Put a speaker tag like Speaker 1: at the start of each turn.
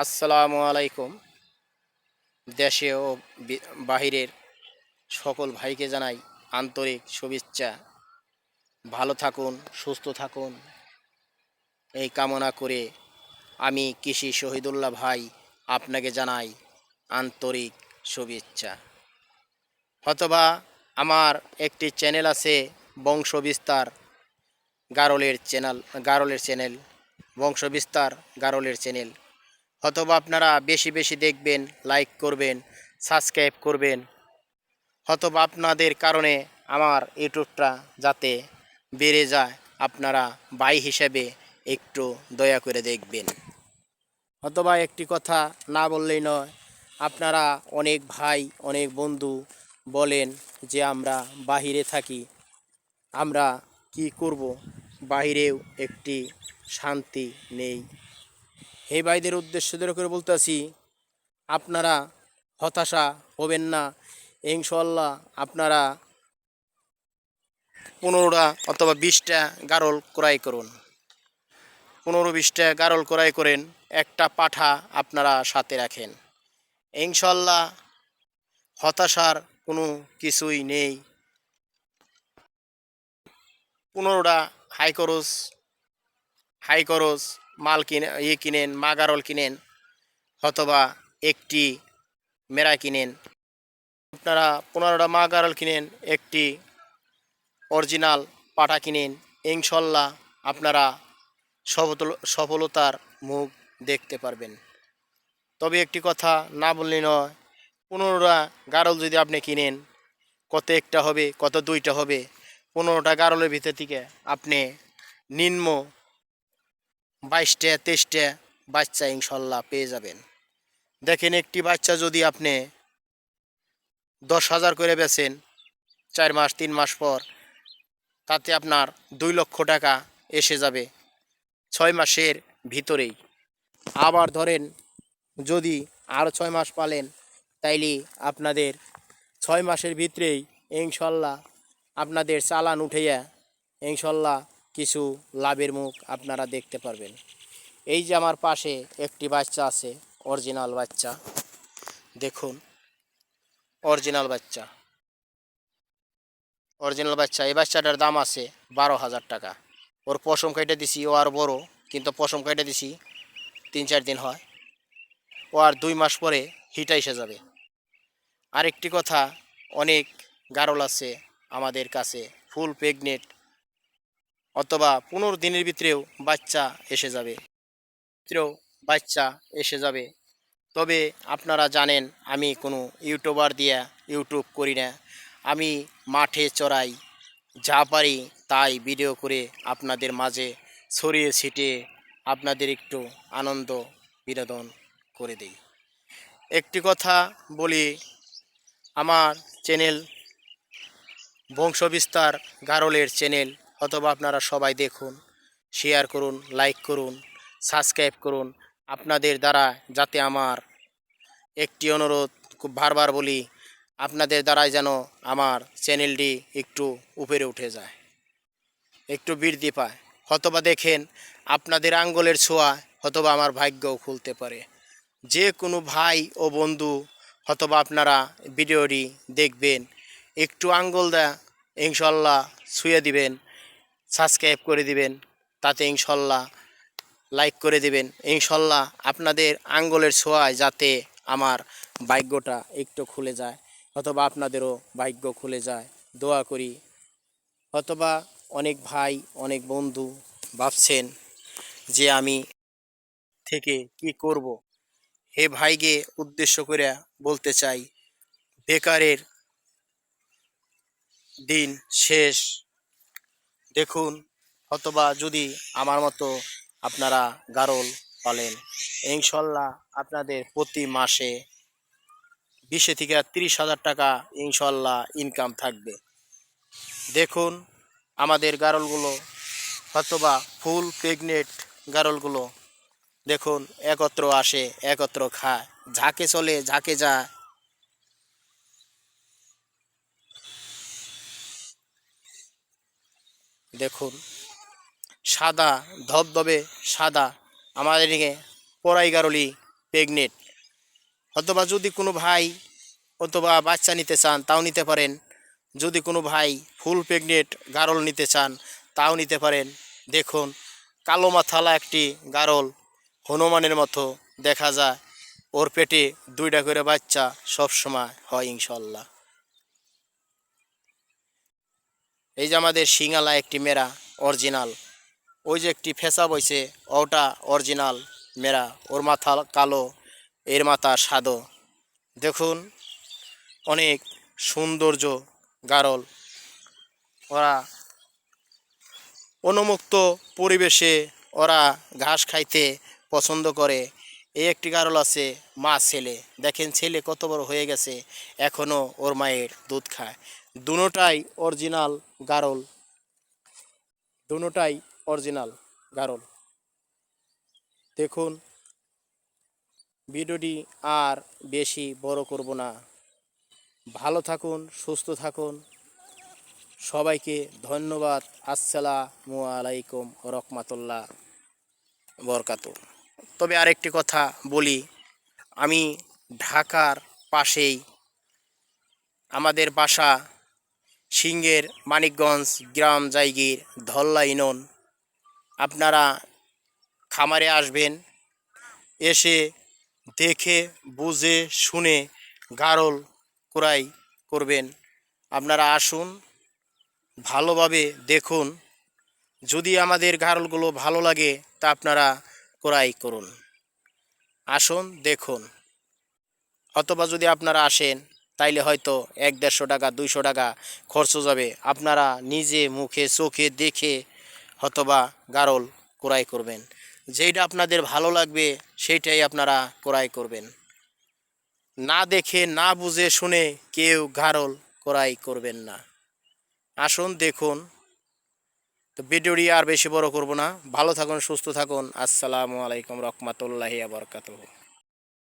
Speaker 1: আসসালামু আলাইকুম। দেশে ও বাহিরের সকল ভাইকে জানাই আন্তরিক শুভেচ্ছা। ভালো থাকুন, সুস্থ থাকুন এই কামনা করে আমি কৃষি শহীদুল্লাহ ভাই আপনাকে জানাই আন্তরিক শুভেচ্ছা। অথবা আমার একটি চ্যানেল আছে বংশবিস্তার গারলের চ্যানেল বংশবিস্তার গারলের চ্যানেল। অথবা আপনারা বেশি বেশি দেখবেন, লাইক করবেন, সাবস্ক্রাইব করবেন। অথবা আপনাদের কারণে আমার ইউটিউবটা যাতে বেড়ে যায়, আপনারা ভাই হিসেবে একটু দয়া করে দেখবেন। অথবা একটি কথা না বললেই নয়, আপনারা অনেক ভাই অনেক বন্ধু বলেন যে আমরা বাহিরে থাকি, আমরা কি করব, বাহিরেও একটি শান্তি নেই। এই ভাইদের উদ্দেশ্য ধরে করে বলতেছি, আপনারা হতাশা হবেন না। ইনশাল্লাহ আপনারা 15টা অথবা 20টা গারল ক্রয় করুন। 15-20টা গারল ক্রয় করেন, একটা পাঠা আপনারা সাথে রাখেন। ইনশাল্লাহ হতাশার কোনো কিছুই নেই। 15টা হাই খরচ মাল কিনেন, মা গারল কিনেন, অথবা একটি মেরা কিনেন। আপনারা 15টা মা গারল কিনেন, একটি অরিজিনাল পাঠা কিনেন। ইনশাল্লাহ আপনারা সফলতার মুখ দেখতে পারবেন। তবে একটি কথা না বললে নয়, 15টা গারল যদি আপনি কিনেন, কত একটা হবে, কত 2টা হবে, 15টা গারলের ভিতর থেকে আপনি নিম্ন 22টা 23টা বাচ্চা ইনশাল্লাহ পেয়ে যাবেন। দেখেন, একটি বাচ্চা যদি আপনি 10,000 করে বেচেন 4 মাস 3 মাস পর, তাতে আপনার 2 লক্ষ টাকা এসে যাবে 6 মাসের ভিতরেই। আবার ধরেন যদি আরও 6 মাস পালেন, তাইলে আপনাদের 6 মাসের ভিতরেই ইনশাল্লাহ আপনাদের চালান উঠাইয়া ইনশাল্লাহ কিছু লাভের মুখ আপনারা দেখতে পারবেন। এই যে আমার পাশে একটি বাচ্চা আছে, অরিজিনাল বাচ্চা, দেখুন অরিজিনাল বাচ্চা। এই বাচ্চাটার দাম আছে 12,000 টাকা। ওর পশম কেটে দিছি, ও আর বড়, কিন্তু পশম কেটে দিছি 3-4 দিন হয়, ও আর 2 মাস পরে হিট এসে যাবে। আরেকটি কথা, অনেক গারল আছে আমাদের কাছে ফুল প্রেগনেন্ট, অথবা 15 দিনের ভিতরেও বাচ্চা এসে যাবে বাচ্চা এসে যাবে। তবে আপনারা জানেন আমি কোনো ইউটিউবার দিয়া ইউটিউব করি না। আমি মাঠে চড়াই, যা পারি তাই ভিডিও করে আপনাদের মাঝে ছড়িয়ে ছিটিয়ে আপনাদের একটু আনন্দ বিনোদন করে দিই। একটি কথা বলি, আমার চ্যানেল বংশবিস্তার গারলের চ্যানেল, অথবা আপনারা সবাই দেখুন, শেয়ার করুন, লাইক করুন, সাবস্ক্রাইব করুন। আপনাদের দ্বারা যাতে আমার একটি অনুরোধ, খুব বারবার বলি, আপনাদের দ্বারাই যেন আমার চ্যানেলটি একটু উপরে উঠে যায়, একটু বৃদ্ধি পায়। হয়তোবা দেখেন আপনাদের আঙ্গুলের ছোঁয়া হয়তোবা আমার ভাগ্যও খুলতে পারে। যে কোনো ভাই ও বন্ধু হয়তোবা আপনারা ভিডিওটি দেখবেন, একটু আঙ্গুল দেয়া ইনশাল্লাহ ছুঁয়ে দিবেন, সাবস্ক্রাইব করে দিবেন, তাতে ইনশাল্লাহ লাইক করে দিবেন। ইনশাল্লাহ আপনাদের আঙ্গুলের ছোঁয়ায় যাতে আমার ভাগ্যটা একটু খুলে যায়, অথবা আপনাদেরও ভাগ্য খুলে যায়, দোয়া করি। অথবা অনেক ভাই অনেক বন্ধু ভাবছেন যে আমি থেকে কি করব, হে ভাইকে উদ্দেশ্য করে বলতে চাই, বেকারের দিন শেষ। দেখুন, অথবা যদি আমার মতো আপনারা গারল পালেন, ইনশাল্লাহ আপনাদের প্রতি মাসে 20 থেকে 30,000 টাকা ইনশাল্লাহ ইনকাম থাকবে। দেখুন আমাদের গারলগুলো, অথবা ফুল প্রেগনেন্ট গারলগুলো, দেখুন একত্র আসে একত্র খায়, ঝাঁকে চলে ঝাঁকে যায়। দেখুন সাদা ধবধবে সাদা, আমাদের এদিকে পরাই গারলি প্রেগনেন্ট, অথবা যদি কোনো ভাই অথবা বাচ্চা নিতে চান তাও নিতে পারেন। যদি কোনো ভাই ফুল প্রেগনেন্ট গারল নিতে চান তাও নিতে পারেন। দেখুন কালো মাথালা একটি গারল, হনুমানের মতো দেখা যায়, ওর পেটে 2টা করে বাচ্চা সব সময় হয় ইনশাল্লাহ। এই যে আমাদের সিঙ্গালা একটি মেরা অরিজিনাল, ওই যে একটি ফেসা বইছে ওটা অরিজিনাল মেরা, ওর মাথা কালো এর মাথা সাদো। দেখুন অনেক সৌন্দর্য গারল, ওরা অনুমুক্ত পরিবেশে ওরা ঘাস খাইতে পছন্দ করে। এই একটি গারল আছে মা ছেলে, দেখেন ছেলে কত বড় হয়ে গেছে, এখনও ওর মায়ের দুধ খায়। দুটোটাই অরিজিনাল গারল, দুটোটাই অরিজিনাল গারল। দেখুন ভিডিওটি আর বেশি বড় করব না। ভালো থাকুন, সুস্থ থাকুন, সবাইকে ধন্যবাদ। আসসালামু আলাইকুম রহমাতুল্লাহ বরকাতু। তবে আরেকটি কথা বলি, আমি ঢাকার পাশেই, আমাদের বাসা সিংহের মানিকগঞ্জ গ্রাম জায়গির ধল্লা ইউনিয়ন। আপনারা খামারে আসবেন, এসে দেখে বুঝে শুনে গারল ক্রয় করবেন। আপনারা আসুন, ভালোভাবে দেখুন, যদি আমাদের গারলগুলো ভালো লাগে তা আপনারা ক্রয় করুন। আসুন দেখুন, অথবা যদি আপনারা আসেন তাইলে হয়তো 100-150 টাকা 200 টাকা খরচ যাবে, আপনারা নিজে মুখে চোখে দেখে হয়তোবা গারল ক্রয় করবেন। যেইটা আপনাদের ভালো লাগবে সেইটাই আপনারা ক্রয় করবেন। না দেখে না বুঝে শুনে কেউ গারল ক্রয় করবেন না। আসুন দেখুন। তো ভিডিওটি আর বেশি বড় করব না। ভালো থাকুন, সুস্থ থাকুন। আসসালামু আলাইকুম রহমতুল্লাহি ওয়া বারাকাতুহু।